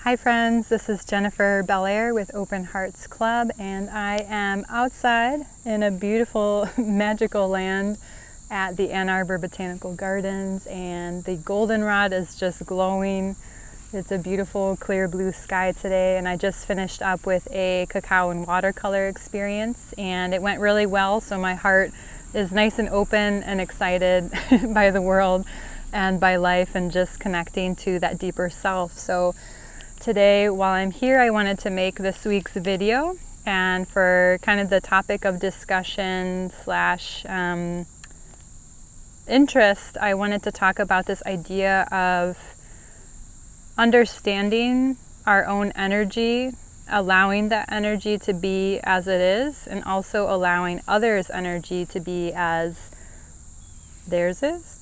Hi friends, this is Jennifer Belair with Open Hearts Club, and I am outside in a beautiful magical land at the Ann Arbor Botanical Gardens, and the goldenrod is just glowing. It's a beautiful clear blue sky today, and I just finished up with a cacao and watercolor experience, and it went really well, so my heart is nice and open and excited by the world and by life and just connecting to that deeper self. So today, while I'm here, I wanted to make this week's video, and for kind of the topic of discussion slash interest, I wanted to talk about this idea of understanding our own energy, allowing that energy to be as it is, and also allowing others' energy to be as theirs is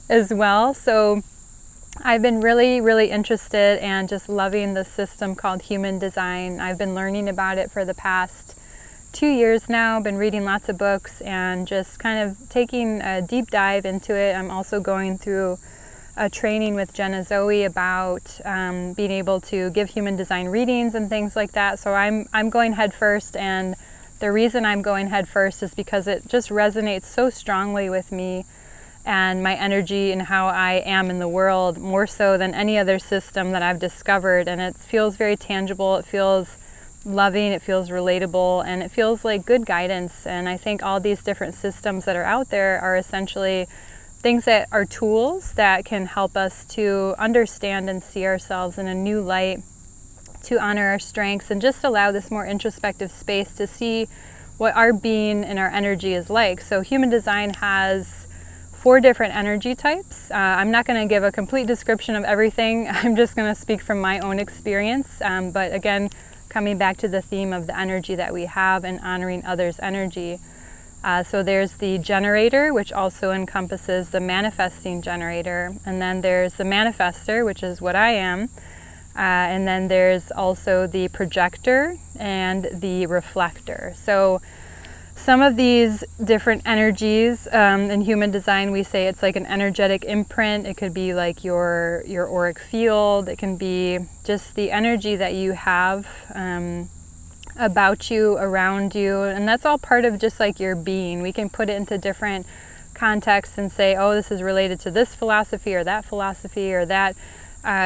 as well. So I've been really interested and just loving this system called human design. I've been learning about it for the past 2 years now, been reading lots of books and just kind of taking a deep dive into it. I'm also going through a training with Jenna Zoe about being able to give human design readings and things like that. So I'm going head first, and the reason I'm going head first is because it just resonates so strongly with me and my energy and how I am in the world, more so than any other system that I've discovered. And it feels very tangible, it feels loving, it feels relatable, and it feels like good guidance. And I think all these different systems that are out there are essentially things that are tools that can help us to understand and see ourselves in a new light, to honor our strengths, and just allow this more introspective space to see what our being and our energy is like. So human design has 4 different energy types. I'm not going to give a complete description of everything. I'm just going to speak from my own experience. But again, coming back to the theme of the energy that we have and honoring others' energy. So there's the generator, which also encompasses the manifesting generator. And then there's the manifestor, which is what I am. And then there's also the projector and the reflector. So some of these different energies in human design, we say it's like an energetic imprint. It could be like your auric field. It can be just the energy that you have about you, around you. And that's all part of just like your being. We can put it into different contexts and say, oh, this is related to this philosophy or that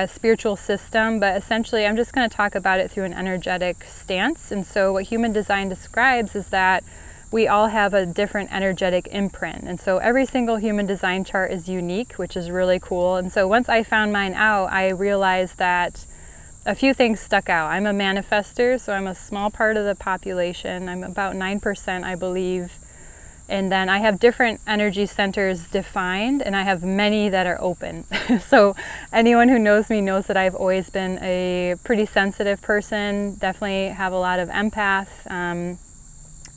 spiritual system, but essentially I'm just going to talk about it through an energetic stance. And so what human design describes is that we all have a different energetic imprint. And so every single human design chart is unique, which is really cool. And so once I found mine out, I realized that a few things stuck out. I'm a manifestor, so I'm a small part of the population. I'm about 9%, I believe. And then I have different energy centers defined, and I have many that are open. So anyone who knows me knows that I've always been a pretty sensitive person, definitely have a lot of empath,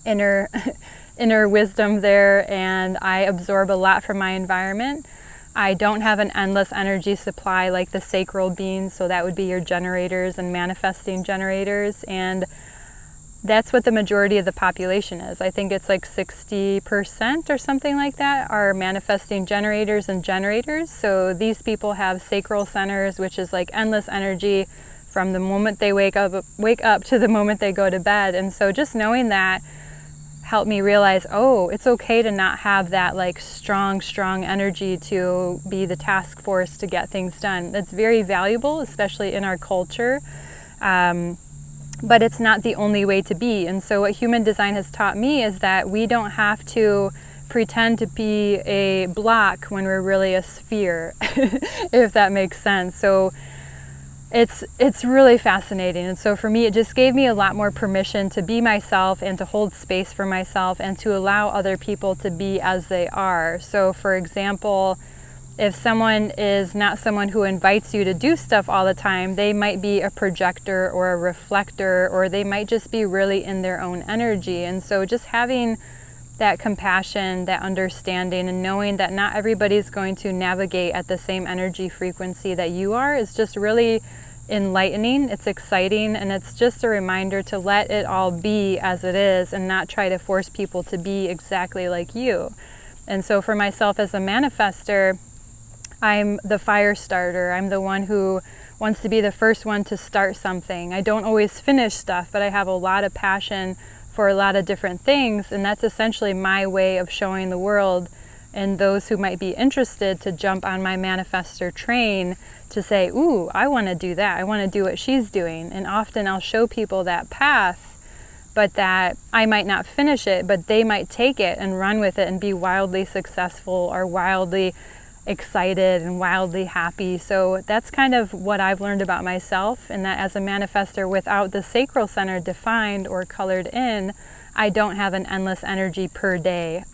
inner wisdom there, and I absorb a lot from my environment. I don't have an endless energy supply like the sacral beings, so that would be your generators and manifesting generators, and that's what the majority of the population is. I think it's like 60% or something like that are manifesting generators and generators. So these people have sacral centers, which is like endless energy from the moment they wake up to the moment they go to bed. And so just knowing that helped me realize, oh, it's okay to not have that like strong energy to be the task force to get things done. It's very valuable, especially in our culture. But it's not the only way to be. And so what human design has taught me is that we don't have to pretend to be a block when we're really a sphere, if that makes sense. So it's really fascinating. And so for me, it just gave me a lot more permission to be myself and to hold space for myself and to allow other people to be as they are. So for example, if someone is not someone who invites you to do stuff all the time, they might be a projector or a reflector, or they might just be really in their own energy. And so just having that compassion, that understanding, and knowing that not everybody's going to navigate at the same energy frequency that you are is just really enlightening. It's exciting, and it's just a reminder to let it all be as it is and not try to force people to be exactly like you. And so for myself as a manifestor, I'm the fire starter. I'm the one who wants to be the first one to start something. I don't always finish stuff, but I have a lot of passion for a lot of different things, and that's essentially my way of showing the world and those who might be interested to jump on my Manifestor train to say, ooh, I want to do that. I want to do what she's doing. And often I'll show people that path, but that I might not finish it, but they might take it and run with it and be wildly successful or wildly excited and wildly happy. So that's kind of what I've learned about myself, and that as a manifestor without the sacral center defined or colored in, I don't have an endless energy per day.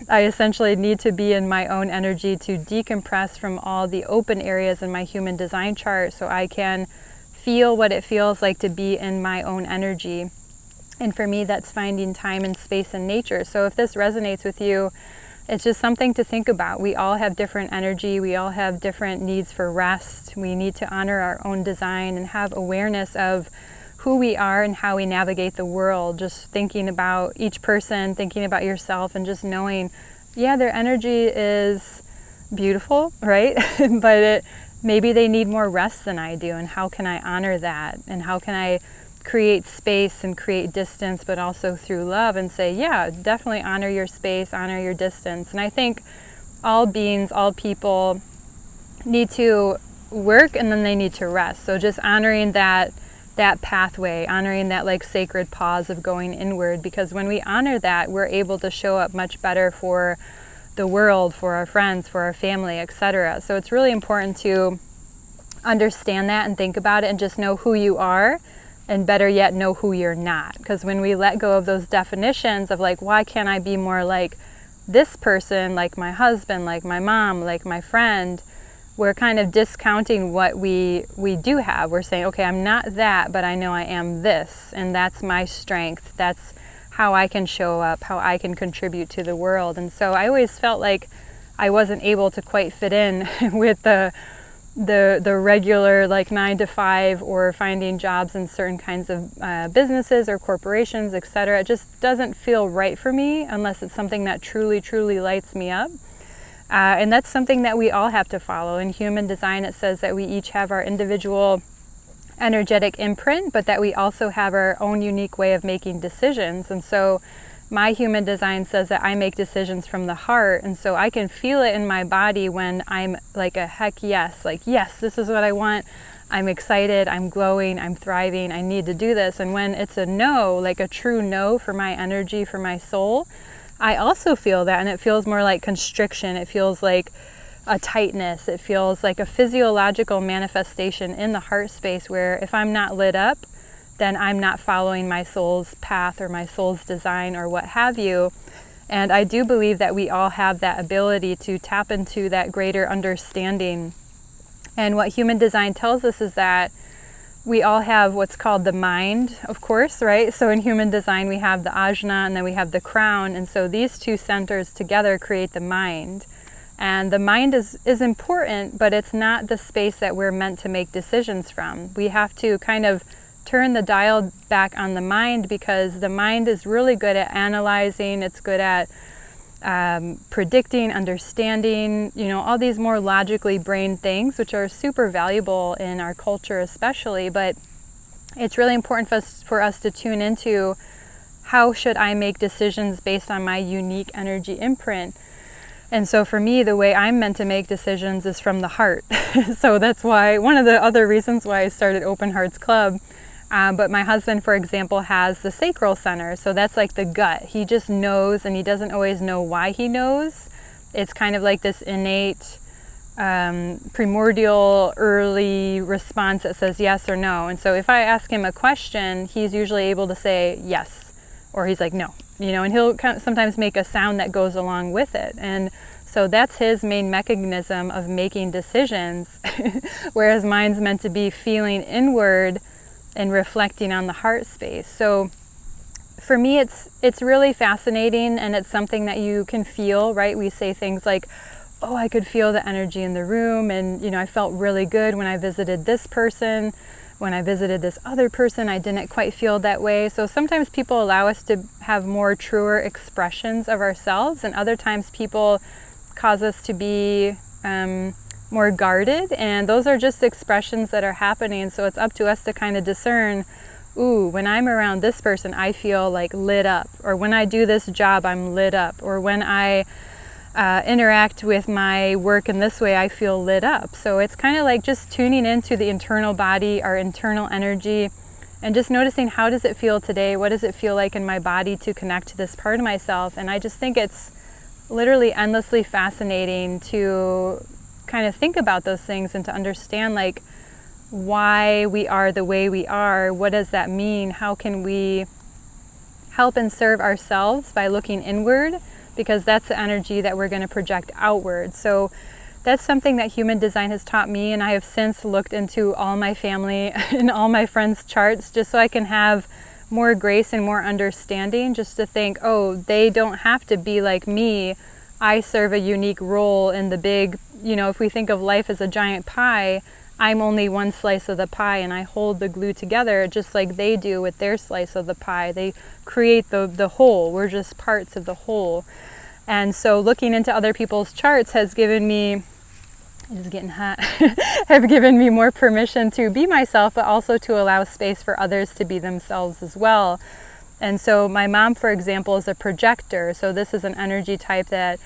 I essentially need to be in my own energy to decompress from all the open areas in my human design chart so I can feel what it feels like to be in my own energy. And for me, that's finding time and space in nature. So if this resonates with you, it's just something to think about. We all have different energy. We all have different needs for rest. We need to honor our own design and have awareness of who we are and how we navigate the world. Just thinking about each person, thinking about yourself, and just knowing, yeah, their energy is beautiful, right? But maybe they need more rest than I do, and how can I honor that? And how can I create space and create distance, but also through love, and say, yeah, definitely honor your space, honor your distance. And I think all beings, all people need to work, and then they need to rest. So just honoring that pathway, honoring that like sacred pause of going inward, because when we honor that, we're able to show up much better for the world, for our friends, for our family, etc. So it's really important to understand that and think about it and just know who you are, and better yet, know who you're not. Because when we let go of those definitions of like, why can't I be more like this person, like my husband, like my mom, like my friend, we're kind of discounting what we do have. We're saying, okay, I'm not that, but I know I am this, and that's my strength. That's how I can show up, how I can contribute to the world. And so I always felt like I wasn't able to quite fit in with the regular like 9 to 5 or finding jobs in certain kinds of businesses or corporations, etc. It just doesn't feel right for me unless it's something that truly, truly lights me up. And that's something that we all have to follow. In human design, it says that we each have our individual energetic imprint, but that we also have our own unique way of making decisions. And so my human design says that I make decisions from the heart, and so I can feel it in my body when I'm like a heck yes, like yes, this is what I want, I'm excited, I'm glowing, I'm thriving, I need to do this. And when it's a no, like a true no for my energy, for my soul, I also feel that, and it feels more like constriction. It feels like a tightness. It feels like a physiological manifestation in the heart space where if I'm not lit up, then I'm not following my soul's path or my soul's design or what have you. And I do believe that we all have that ability to tap into that greater understanding. And what human design tells us is that we all have what's called the mind, of course, right? So in human design, we have the ajna and then we have the crown. And so these two centers together create the mind. And the mind is important, but it's not the space that we're meant to make decisions from. We have to kind of turn the dial back on the mind, because the mind is really good at analyzing. It's good at predicting, understanding, all these more logically brained things, which are super valuable in our culture especially. But it's really important for us to tune into, how should I make decisions based on my unique energy imprint? And so for me, the way I'm meant to make decisions is from the heart. So that's why, one of the other reasons why I started Open Hearts Club. But my husband, for example, has the sacral center. So that's like the gut. He just knows, and he doesn't always know why he knows. It's kind of like this innate, primordial, early response that says yes or no. And so if I ask him a question, he's usually able to say yes, or he's like no. And he'll sometimes make a sound that goes along with it. And so that's his main mechanism of making decisions, whereas mine's meant to be feeling inward and reflecting on the heart space. So for me, it's really fascinating, and it's something that you can feel, right? We say things like, oh, I could feel the energy in the room, and I felt really good when I visited this person. When I visited this other person, I didn't quite feel that way. So sometimes people allow us to have more truer expressions of ourselves, and other times people cause us to be more guarded, and those are just expressions that are happening. So it's up to us to kind of discern, ooh, when I'm around this person, I feel like lit up, or when I do this job, I'm lit up, or when I interact with my work in this way, I feel lit up. So it's kind of like just tuning into the internal body, our internal energy, and just noticing, how does it feel today? What does it feel like in my body to connect to this part of myself? And I just think it's literally endlessly fascinating to kind of think about those things and to understand like why we are the way we are. What does that mean? How can we help and serve ourselves by looking inward? Because that's the energy that we're going to project outward. So that's something that human design has taught me, and I have since looked into all my family and all my friends' charts just so I can have more grace and more understanding, just to think, oh, they don't have to be like me. I serve a unique role in the big, if we think of life as a giant pie, I'm only one slice of the pie, and I hold the glue together just like they do with their slice of the pie. They create the whole. We're just parts of the whole. And so looking into other people's charts has given me, it is getting hot, have given me more permission to be myself, but also to allow space for others to be themselves as well. And so my mom, for example, is a projector. So this is an energy type that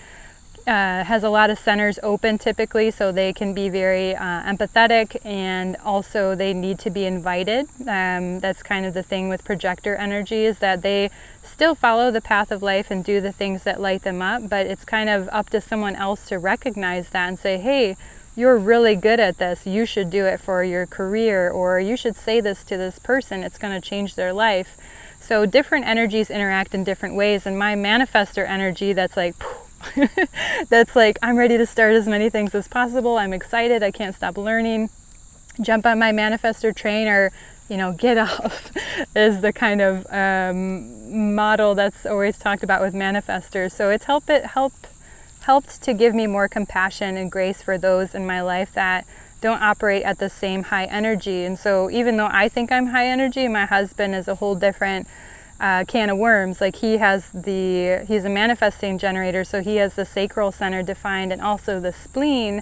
has a lot of centers open typically, so they can be very empathetic, and also they need to be invited. That's kind of the thing with projector energy, is that they still follow the path of life and do the things that light them up, but it's kind of up to someone else to recognize that and say, hey, you're really good at this, you should do it for your career, or you should say this to this person, it's going to change their life. So different energies interact in different ways, and my manifestor energy, that's like that's like, I'm ready to start as many things as possible, I'm excited, I can't stop learning, jump on my manifestor train, or get off is the kind of model that's always talked about with manifestors. So it's helped to give me more compassion and grace for those in my life that don't operate at the same high energy. And so even though I think I'm high energy, my husband is a whole different can of worms. Like he's a manifesting generator, so he has the sacral center defined and also the spleen.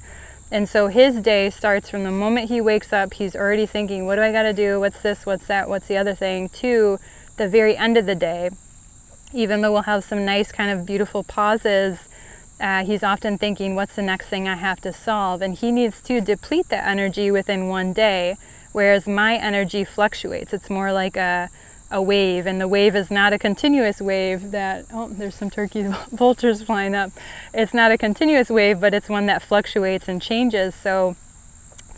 And so his day starts from the moment he wakes up, he's already thinking, what do I got to do? What's this? What's that? What's the other thing? To the very end of the day, even though we'll have some nice kind of beautiful pauses, he's often thinking, what's the next thing I have to solve? And he needs to deplete that energy within one day, whereas my energy fluctuates. It's more like a wave, and the wave is not a continuous wave that, oh, there's some turkey vultures flying up. It's not a continuous wave, but it's one that fluctuates and changes. So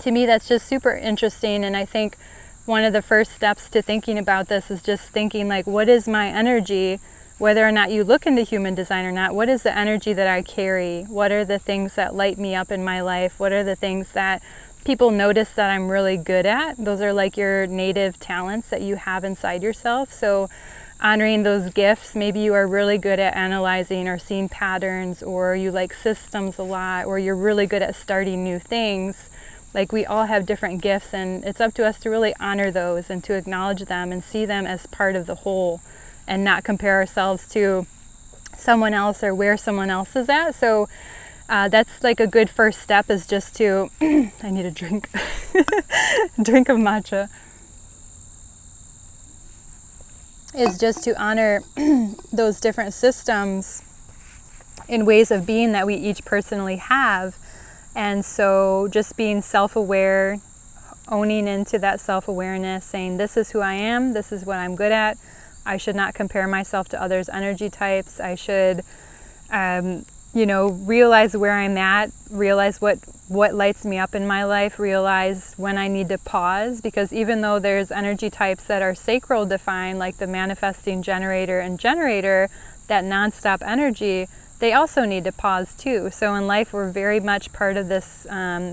to me, that's just super interesting. And I think one of the first steps to thinking about this is just thinking like, what is my energy? Whether or not you look into human design or not, what is the energy that I carry? What are the things that light me up in my life? What are the things that people notice that I'm really good at? Those are like your native talents that you have inside yourself. So honoring those gifts, maybe you are really good at analyzing or seeing patterns, or you like systems a lot, or you're really good at starting new things. Like we all have different gifts, and it's up to us to really honor those and to acknowledge them and see them as part of the whole, and not compare ourselves to someone else or where someone else is at. So that's like a good first step, is just to, I need a drink, drink of matcha, is just to honor those different systems in ways of being that we each personally have. And so just being self-aware, owning into that self-awareness, saying this is who I am, this is what I'm good at. I should not compare myself to others' energy types. I should realize where I'm at, realize what lights me up in my life, realize when I need to pause, because even though there's energy types that are sacral defined, like the manifesting generator and generator, that nonstop energy, they also need to pause too. So in life, we're very much part of this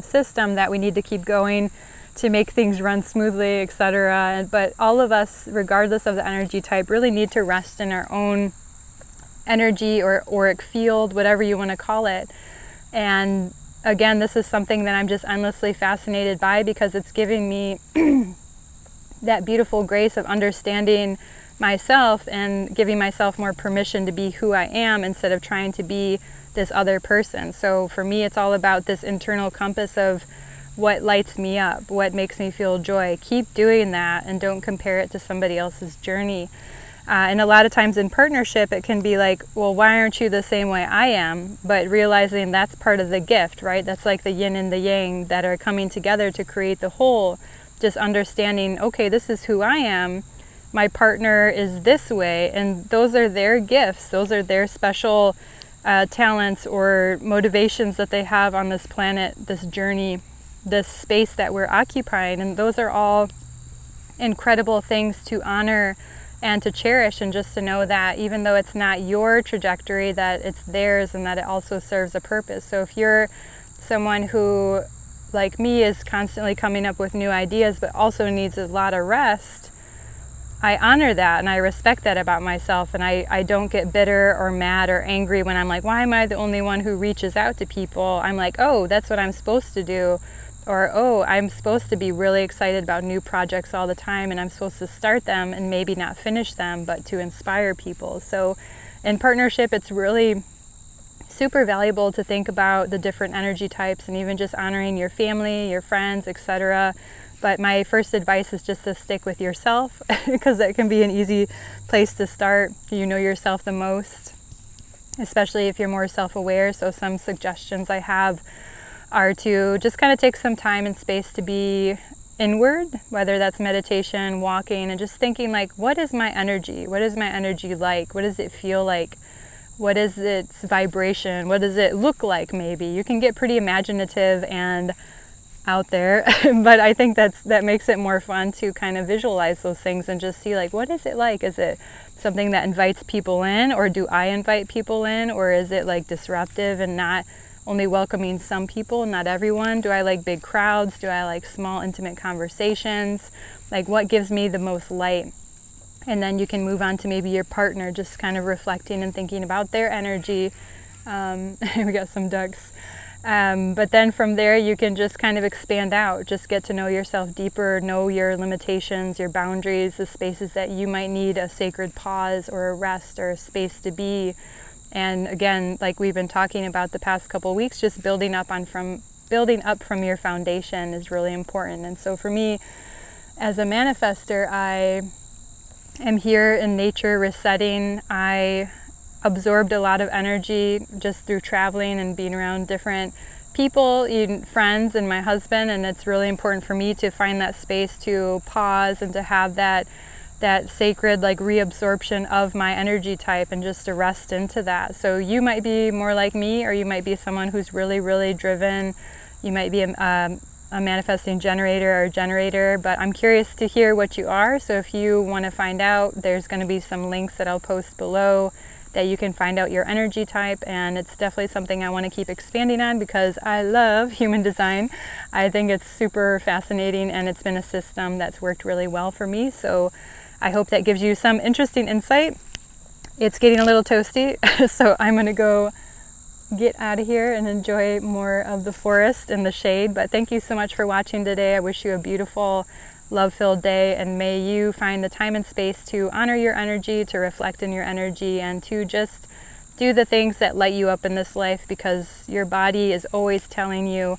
system that we need to keep going to make things run smoothly, etc. But all of us, regardless of the energy type, really need to rest in our own energy or auric field, whatever you want to call it. And again, this is something that I'm just endlessly fascinated by, because it's giving me that beautiful grace of understanding myself and giving myself more permission to be who I am, instead of trying to be this other person. So for me, it's all about this internal compass of what lights me up, what makes me feel joy. Keep doing that and don't compare it to somebody else's journey. And a lot of times in partnership, it can be like, well, why aren't you the same way I am? But realizing that's part of the gift, right? That's like the yin and the yang that are coming together to create the whole. Just understanding, okay, this is who I am. My partner is this way. And those are their gifts. Those are their special talents or motivations that they have on this planet, this journey, this space that we're occupying. And those are all incredible things to honor and to cherish, and just to know that even though it's not your trajectory, that it's theirs and that it also serves a purpose. So if you're someone who, like me, is constantly coming up with new ideas but also needs a lot of rest, I honor that and I respect that about myself, and I don't get bitter or mad or angry when I'm like, why am I the only one who reaches out to people? I'm like, oh, that's what I'm supposed to do. Or, oh, I'm supposed to be really excited about new projects all the time, and I'm supposed to start them and maybe not finish them, but to inspire people. So in partnership, it's really super valuable to think about the different energy types and even just honoring your family, your friends, etc. But my first advice is just to stick with yourself, because that can be an easy place to start. You know yourself the most, especially if you're more self-aware. So some suggestions I have are to just kind of take some time and space to be inward, whether that's meditation, walking, and just thinking like, what is my energy? What is my energy like? What does it feel like? What is its vibration? What does it look like? Maybe you can get pretty imaginative and out there, but I think that makes it more fun to kind of visualize those things and just see like, what is it like? Is it something that invites people in, or do I invite people in, or is it like disruptive and not only welcoming some people, not everyone? Do I like big crowds? Do I like small, intimate conversations? Like, what gives me the most light? And then you can move on to maybe your partner, just kind of reflecting and thinking about their energy. We got some ducks. But then from there, you can just kind of expand out, just get to know yourself deeper, know your limitations, your boundaries, the spaces that you might need a sacred pause or a rest or a space to be. And again, like we've been talking about the past couple of weeks, just building up from your foundation is really important. And so for me, as a manifestor, I am here in nature resetting. I absorbed a lot of energy just through traveling and being around different people, even friends and my husband, and it's really important for me to find that space to pause and to have that sacred like reabsorption of my energy type and just to rest into that. So you might be more like me, or you might be someone who's really, really driven. You might be a manifesting generator or generator, but I'm curious to hear what you are. So if you want to find out, there's going to be some links that I'll post below that you can find out your energy type, and it's definitely something I want to keep expanding on because I love human design. I think it's super fascinating, and it's been a system that's worked really well for me. So I hope that gives you some interesting insight. It's getting a little toasty, so I'm going to go get out of here and enjoy more of the forest and the shade. But thank you so much for watching today. I wish you a beautiful, love-filled day, and may you find the time and space to honor your energy, to reflect in your energy, and to just do the things that light you up in this life, because your body is always telling you,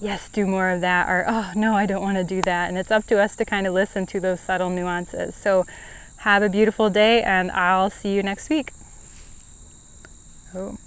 yes, do more of that, or oh no, I don't want to do that. And it's up to us to kind of listen to those subtle nuances. So have a beautiful day, and I'll see you next week. Oh.